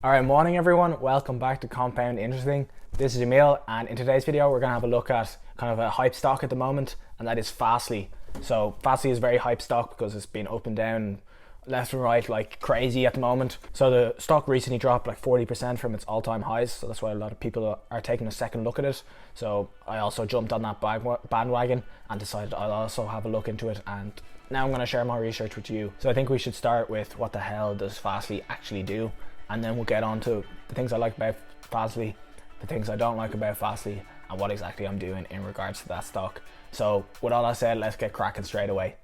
Alright, morning everyone, welcome back to Compound Interesting. This is Emil, and in today's video we're going to have a look at kind of a hype stock at the moment, and that is Fastly. So Fastly is a very hype stock because it's been up and down left and right like crazy at the moment. So the stock recently dropped like 40% from its all-time highs, so that's why a lot of people are taking a second look at it. So I also jumped on that bandwagon and decided I'll also have a look into it, and now I'm going to share my research with you. So I think we should start with what the hell does Fastly actually do, and then we'll get on to the things I like about Fastly, the things I don't like about Fastly, and what exactly I'm doing in regards to that stock. So with all that said, let's get cracking straight away.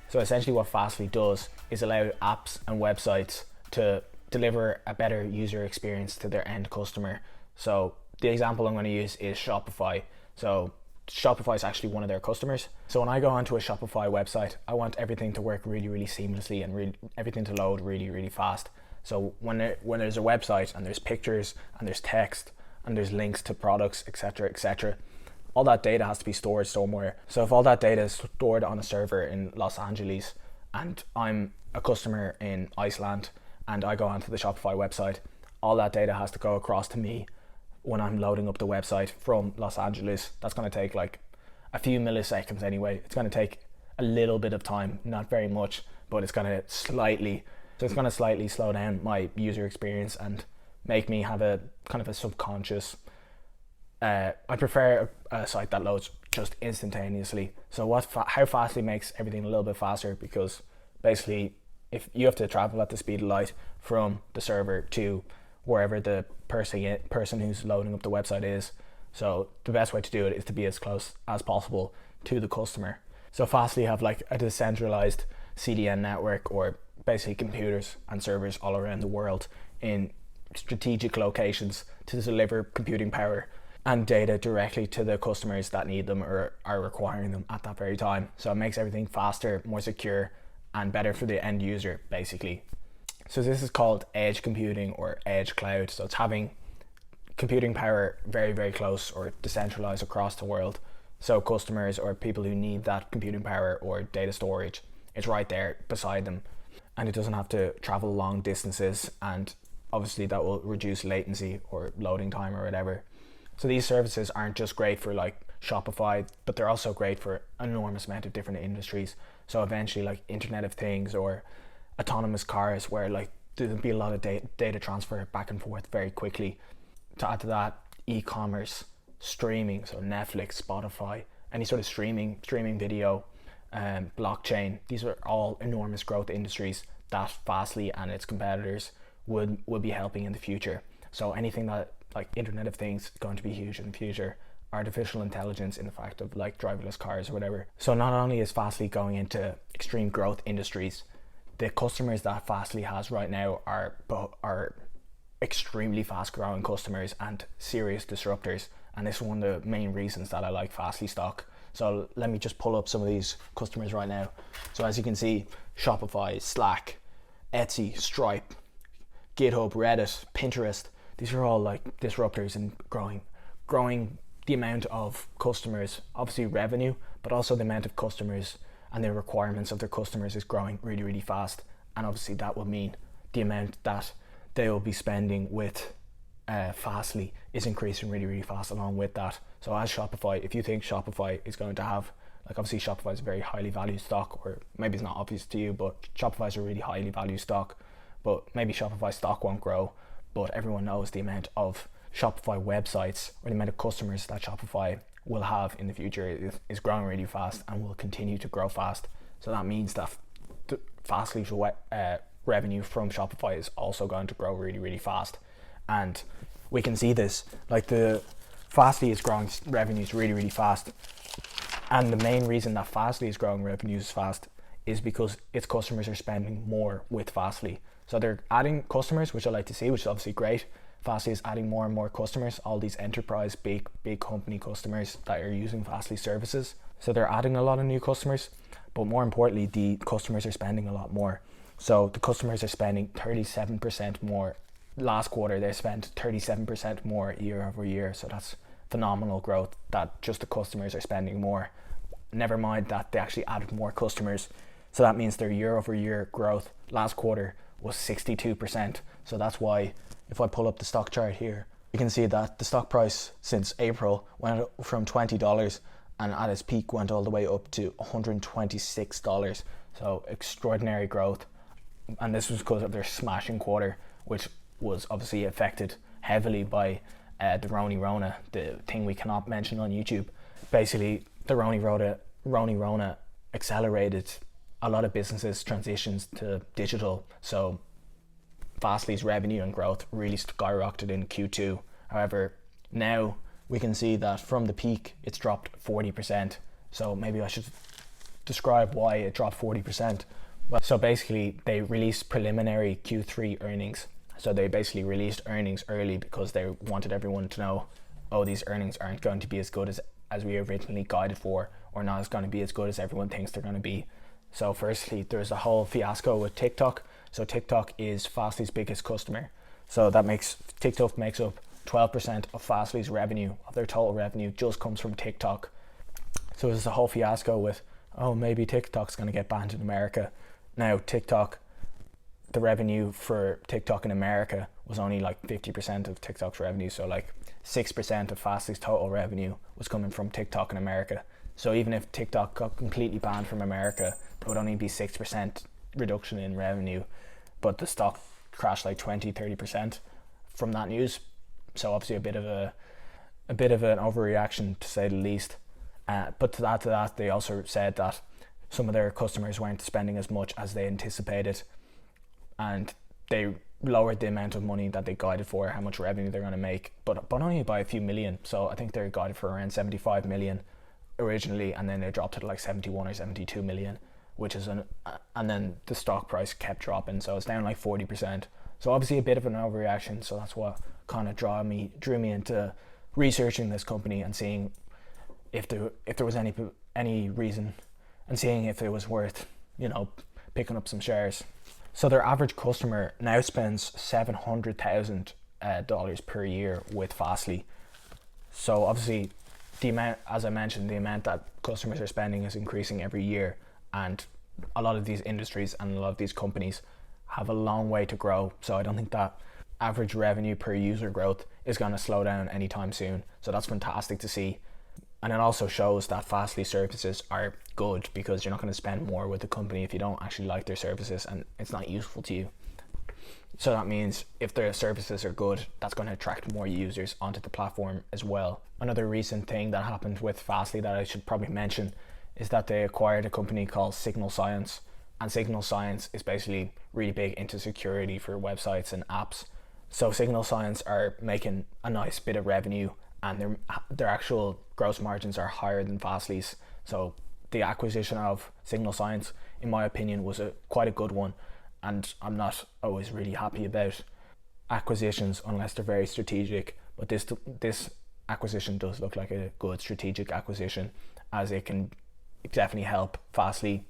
So essentially what Fastly does is allow apps and websites to deliver a better user experience to their end customer. So the example I'm going to use is Shopify. So Shopify is actually one of their customers. So when I go onto a Shopify website, I want everything to work really seamlessly and everything to load really fast. So when there's a website and there's pictures and there's text and there's links to products, etc., all that data has to be stored somewhere. So if all that data is stored on a server in Los Angeles and I'm a customer in Iceland and I go onto the Shopify website, all that data has to go across to me when I'm loading up the website from Los Angeles. That's going to take like a few milliseconds anyway. It's going to take a little bit of time, not very much, but it's going to slightly slow down my user experience and make me have a kind of a subconscious I prefer a site that loads just instantaneously. So how Fastly makes everything a little bit faster, because basically if you have to travel at the speed of light from the server to wherever the person who's loading up the website is, so the best way to do it is to be as close as possible to the customer. So Fastly have like a decentralized CDN network, or basically computers and servers all around the world in strategic locations to deliver computing power and data directly to the customers that need them or are requiring them at that very time. So it makes everything faster, more secure, and better for the end user basically. So this is called edge computing or edge cloud. So it's having computing power very close or decentralized across the world. So customers or people who need that computing power or data storage, it's right there beside them, and it doesn't have to travel long distances, and obviously that will reduce latency or loading time or whatever. So these services aren't just great for like Shopify, but they're also great for an enormous amount of different industries. So eventually like Internet of Things or autonomous cars, where like there'll be a lot of data transfer back and forth very quickly. To add to that, e-commerce, streaming, so Netflix, Spotify, any sort of streaming video, blockchain, these are all enormous growth industries that Fastly and its competitors would be helping in the future. So anything that like Internet of Things is going to be huge in the future, artificial intelligence in the fact of like driverless cars or whatever. So not only is Fastly going into extreme growth industries, the customers that Fastly has right now are extremely fast growing customers and serious disruptors, and this is one of the main reasons that I like Fastly stock. So let me just pull up some of these customers right now. So as you can see, Shopify, Slack, Etsy, Stripe, GitHub, Reddit, Pinterest, these are all like disruptors and growing the amount of customers, obviously revenue, but also the amount of customers and the requirements of their customers is growing really fast. And obviously that will mean the amount that they will be spending with Fastly is increasing really fast along with that. So as Shopify, if you think Shopify is going to have, like obviously Shopify is a very highly valued stock, or maybe it's not obvious to you, but Shopify is a really highly valued stock, but maybe Shopify stock won't grow, but everyone knows the amount of Shopify websites or the amount of customers that Shopify will have in the future is growing really fast and will continue to grow fast. So that means that Fastly's revenue from Shopify is also going to grow really fast. And we can see this, like the Fastly is growing revenues really fast. And the main reason that Fastly is growing revenues fast is because its customers are spending more with Fastly. So they're adding customers, which I like to see, which is obviously great. Fastly is adding more and more customers, all these enterprise, big company customers that are using Fastly services. So they're adding a lot of new customers, but more importantly, the customers are spending a lot more. So the customers are spending 37% more. Last quarter, they spent 37% more year over year. So that's phenomenal growth, that just the customers are spending more. Never mind that they actually added more customers. So that means their year over year growth last quarter was 62%. So that's why if I pull up the stock chart here, you can see that the stock price since April went up from $20 and at its peak went all the way up to $126. So extraordinary growth. And this was because of their smashing quarter, which was obviously affected heavily by the Rona, the thing we cannot mention on YouTube. Basically, the Rona accelerated a lot of businesses' transitions to digital. So Fastly's revenue and growth really skyrocketed in Q2. However, now we can see that from the peak, it's dropped 40%. So maybe I should describe why it dropped 40%. Well, so basically, they released preliminary Q3 earnings. So they basically released earnings early because they wanted everyone to know, oh, these earnings aren't going to be as good as we originally guided for, or not as going to be as good as everyone thinks they're going to be. So firstly, there's a whole fiasco with TikTok. So TikTok is Fastly's biggest customer. So TikTok makes up 12% of Fastly's revenue, of their total revenue just comes from TikTok. So there's a whole fiasco with, oh, maybe TikTok's going to get banned in America. Now TikTok, the revenue for TikTok in America was only like 50% of TikTok's revenue. So like 6% of Fastly's total revenue was coming from TikTok in America. So even if TikTok got completely banned from America, it would only be 6% reduction in revenue. But the stock crashed like 20-30% from that news. So obviously a bit of an overreaction, to say the least. But to that, they also said that some of their customers weren't spending as much as they anticipated, and they lowered the amount of money that they guided for, how much revenue they're going to make, but only by a few million. So I think they're guided for around 75 million originally, and then they dropped to like 71 or 72 million, which is and then the stock price kept dropping, so it's down like 40%. So obviously a bit of an overreaction. So that's what kind of drew me into researching this company and seeing if there was any reason, and seeing if it was worth, picking up some shares. So their average customer now spends $700,000 per year with Fastly. So obviously, the amount, as I mentioned, the amount that customers are spending is increasing every year, and a lot of these industries and a lot of these companies have a long way to grow. So I don't think that average revenue per user growth is going to slow down anytime soon. So that's fantastic to see. And it also shows that Fastly services are good, because you're not going to spend more with the company if you don't actually like their services and it's not useful to you. So that means if their services are good, that's going to attract more users onto the platform as well. Another recent thing that happened with Fastly that I should probably mention is that they acquired a company called Signal Science. And Signal Science is basically really big into security for websites and apps. So Signal Science are making a nice bit of revenue, and their actual gross margins are higher than Fastly's. So the acquisition of Signal Science, in my opinion, was quite a good one. And I'm not always really happy about acquisitions unless they're very strategic. But this acquisition does look like a good strategic acquisition, as it can definitely help Fastly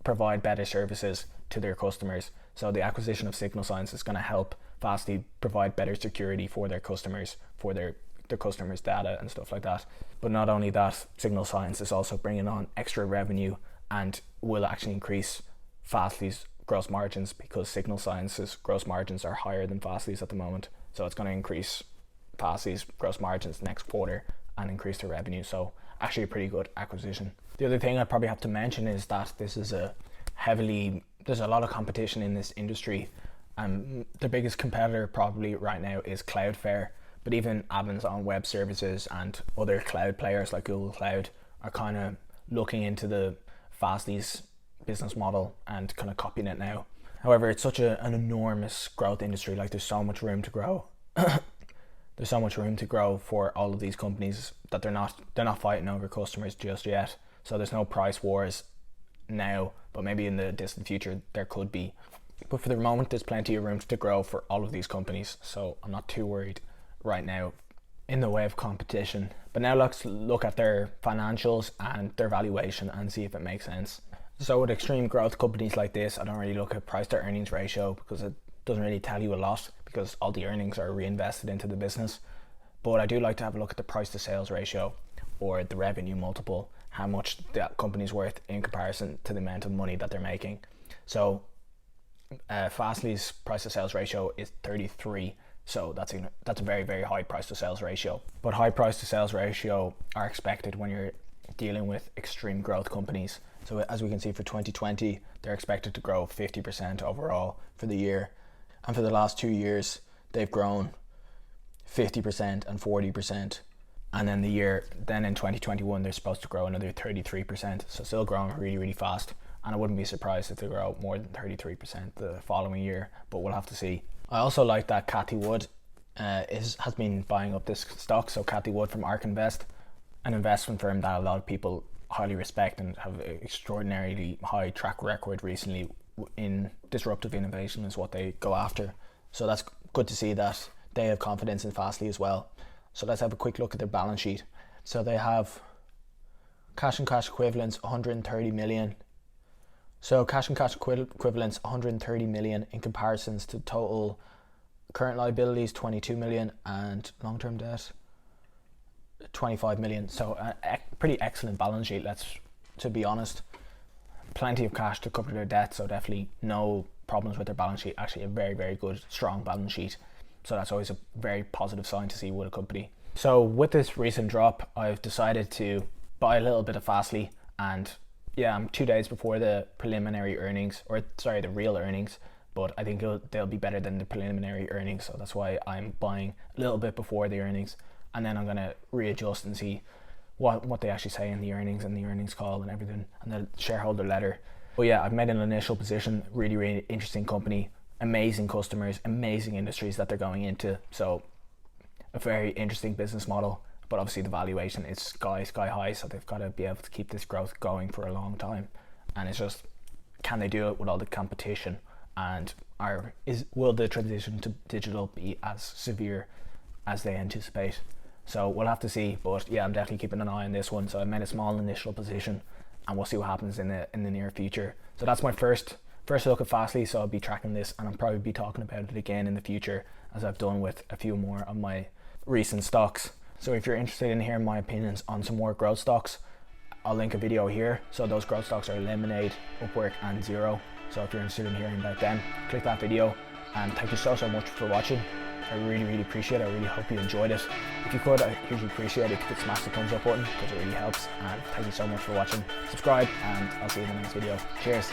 provide better services to their customers. So the acquisition of Signal Science is going to help Fastly provide better security for their customers, for their customers' data and stuff like that. But not only that, Signal Science is also bringing on extra revenue and will actually increase Fastly's gross margins, because Signal Science's gross margins are higher than Fastly's at the moment. So it's going to increase Fastly's gross margins next quarter and increase their revenue. So actually a pretty good acquisition. The other thing I probably have to mention is that there's a lot of competition in this industry. The biggest competitor probably right now is Cloudflare. But even Amazon Web Services and other cloud players like Google Cloud are kind of looking into the Fastly's business model and kind of copying it now. However, it's such an enormous growth industry. Like, there's so much room to grow. There's so much room to grow for all of these companies that they're not fighting over customers just yet. So there's no price wars now, but maybe in the distant future there could be. But for the moment, there's plenty of room to grow for all of these companies. So I'm not too worried right now in the way of competition. But now let's look at their financials and their valuation and see if it makes sense. So with extreme growth companies like this, I don't really look at price to earnings ratio, because it doesn't really tell you a lot, because all the earnings are reinvested into the business. But I do like to have a look at the price to sales ratio, or the revenue multiple, how much that company's worth in comparison to the amount of money that they're making. So Fastly's price to sales ratio is 33. So that's a very, very high price to sales ratio. But high price to sales ratio are expected when you're dealing with extreme growth companies. So as we can see for 2020, they're expected to grow 50% overall for the year. And for the last 2 years, they've grown 50% and 40%. And then in 2021, they're supposed to grow another 33%. So still growing really, really fast. And I wouldn't be surprised if they grow more than 33% the following year, but we'll have to see. I also like that Cathie Wood has been buying up this stock. So Cathie Wood from ARK Invest, an investment firm that a lot of people highly respect and have an extraordinarily high track record recently in disruptive innovation is what they go after. So that's good to see that they have confidence in Fastly as well. So let's have a quick look at their balance sheet. So they have cash and cash equivalents 130 million. So cash and cash equivalents 130 million in comparisons to total current liabilities 22 million and long-term debt 25 million. So a pretty excellent balance sheet, to be honest. Plenty of cash to cover their debt, so definitely no problems with their balance sheet. Actually a very, very good, strong balance sheet. So that's always a very positive sign to see with a company. So with this recent drop, I've decided to buy a little bit of Fastly, and yeah, I'm 2 days before the preliminary earnings, the real earnings, but I think they'll be better than the preliminary earnings. So that's why I'm buying a little bit before the earnings, and then I'm gonna readjust and see what they actually say in the earnings and the earnings call and everything, and the shareholder letter. But yeah, I've made an initial position. Really, really interesting company, amazing customers, amazing industries that they're going into. So a very interesting business model, but obviously the valuation is sky high. So they've got to be able to keep this growth going for a long time. And it's just, can they do it with all the competition? And will the transition to digital be as severe as they anticipate? So we'll have to see, but yeah, I'm definitely keeping an eye on this one. So I made a small initial position, and we'll see what happens in the near future. So that's my first look at Fastly. So I'll be tracking this, and I'll probably be talking about it again in the future, as I've done with a few more of my recent stocks. So if you're interested in hearing my opinions on some more growth stocks, I'll link a video here. So those growth stocks are Lemonade, Upwork, and Zero. So if you're interested in hearing about them, click that video. And thank you so much for watching. I really, really appreciate it. I really hope you enjoyed it. If you could, I hugely appreciate it if you could smash the thumbs up button, because it really helps. And thank you so much for watching. Subscribe, and I'll see you in the next video. Cheers.